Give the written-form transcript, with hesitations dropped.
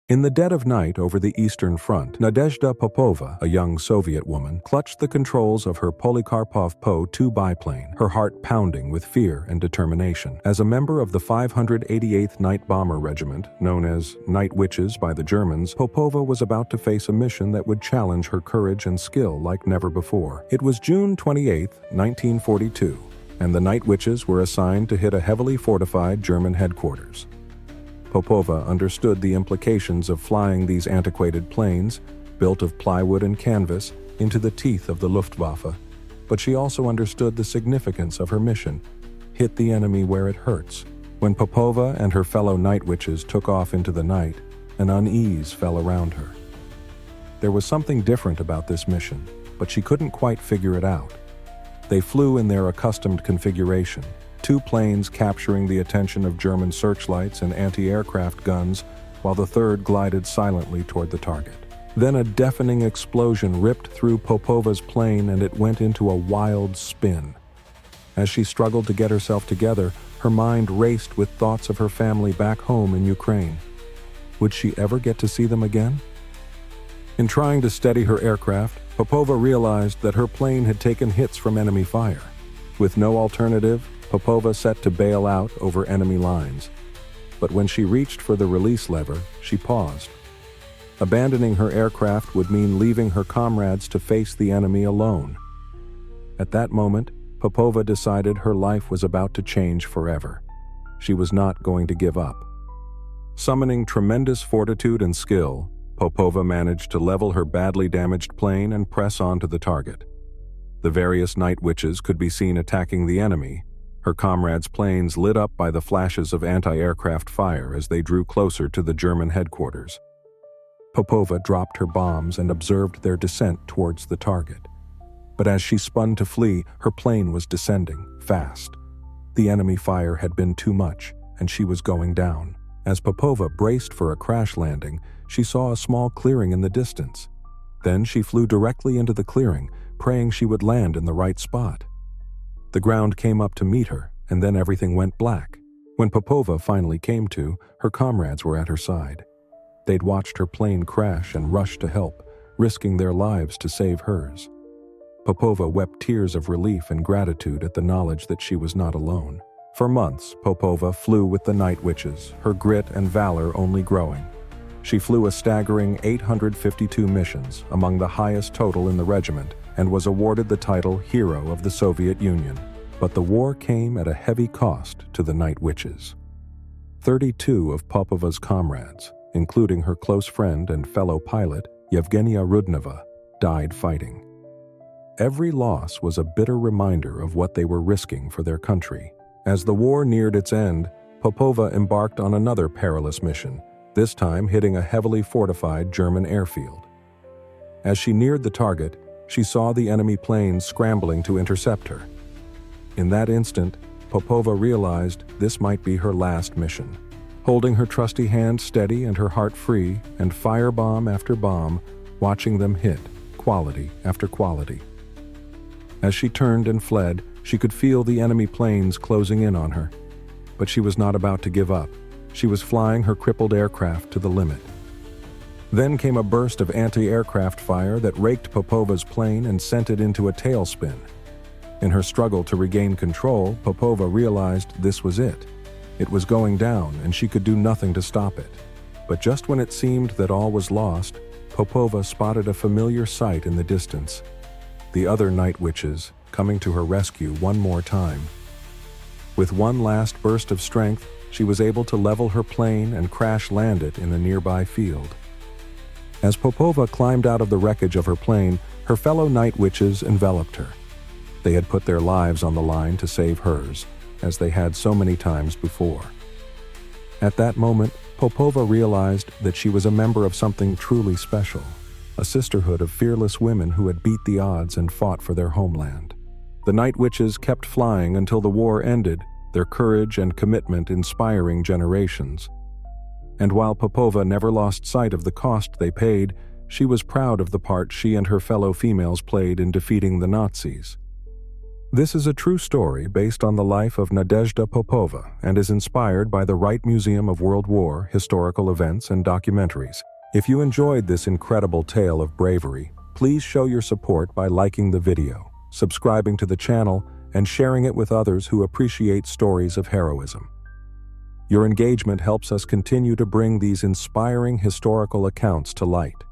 In the dead of night over the Eastern Front, Nadezhda Popova, a young Soviet woman, clutched the controls of her Polikarpov Po-2 biplane, her heart pounding with fear and determination. As a member of the 588th Night Bomber Regiment, known as Night Witches by the Germans, Popova was about to face a mission that would challenge her courage and skill like never before. It was June 28, 1942, and the Night Witches were assigned to hit a heavily fortified German headquarters. Popova understood the implications of flying these antiquated planes, built of plywood and canvas, into the teeth of the Luftwaffe, but she also understood the significance of her mission: hit the enemy where it hurts. When Popova and her fellow Night Witches took off into the night, an unease fell around her. There was something different about this mission, but she couldn't quite figure it out. They flew in their accustomed configuration, two planes capturing the attention of German searchlights and anti-aircraft guns, while the third glided silently toward the target. Then a deafening explosion ripped through Popova's plane and it went into a wild spin. As she struggled to get herself together, her mind raced with thoughts of her family back home in Ukraine. Would she ever get to see them again? In trying to steady her aircraft, Popova realized that her plane had taken hits from enemy fire. With no alternative, Popova set to bail out over enemy lines. But when she reached for the release lever, she paused. Abandoning her aircraft would mean leaving her comrades to face the enemy alone. At that moment, Popova decided her life was about to change forever. She was not going to give up. Summoning tremendous fortitude and skill, Popova managed to level her badly damaged plane and press on to the target. The various Night Witches could be seen attacking the enemy, her comrades' planes lit up by the flashes of anti-aircraft fire as they drew closer to the German headquarters. Popova dropped her bombs and observed their descent towards the target. But as she spun to flee, her plane was descending, fast. The enemy fire had been too much, and she was going down. As Popova braced for a crash landing, she saw a small clearing in the distance. Then she flew directly into the clearing, praying she would land in the right spot. The ground came up to meet her, and then everything went black. When Popova finally came to, her comrades were at her side. They'd watched her plane crash and rushed to help, risking their lives to save hers. Popova wept tears of relief and gratitude at the knowledge that she was not alone. For months, Popova flew with the Night Witches, her grit and valor only growing. She flew a staggering 852 missions, among the highest total in the regiment, and was awarded the title Hero of the Soviet Union. But the war came at a heavy cost to the Night Witches. 32 of Popova's comrades, including her close friend and fellow pilot, Yevgenia Rudneva, died fighting. Every loss was a bitter reminder of what they were risking for their country. As the war neared its end, Popova embarked on another perilous mission, this time hitting a heavily fortified German airfield. As she neared the target, she saw the enemy planes scrambling to intercept her. In that instant, Popova realized this might be her last mission. Holding her trusty hand steady and her heart free, and firebomb after bomb, watching them hit, quality after quality. As she turned and fled, she could feel the enemy planes closing in on her. But she was not about to give up. She was flying her crippled aircraft to the limit. Then came a burst of anti-aircraft fire that raked Popova's plane and sent it into a tailspin. In her struggle to regain control, Popova realized this was it. It was going down, and she could do nothing to stop it. But just when it seemed that all was lost, Popova spotted a familiar sight in the distance. The other Night Witches coming to her rescue one more time. With one last burst of strength, she was able to level her plane and crash land it in a nearby field. As Popova climbed out of the wreckage of her plane, her fellow Night Witches enveloped her. They had put their lives on the line to save hers, as they had so many times before. At that moment, Popova realized that she was a member of something truly special, a sisterhood of fearless women who had beat the odds and fought for their homeland. The Night Witches kept flying until the war ended, their courage and commitment inspiring generations. And while Popova never lost sight of the cost they paid, she was proud of the part she and her fellow females played in defeating the Nazis. This is a true story based on the life of Nadezhda Popova and is inspired by the Wright Museum of World War historical events and documentaries. If you enjoyed this incredible tale of bravery, please show your support by liking the video, subscribing to the channel, and sharing it with others who appreciate stories of heroism. Your engagement helps us continue to bring these inspiring historical accounts to light.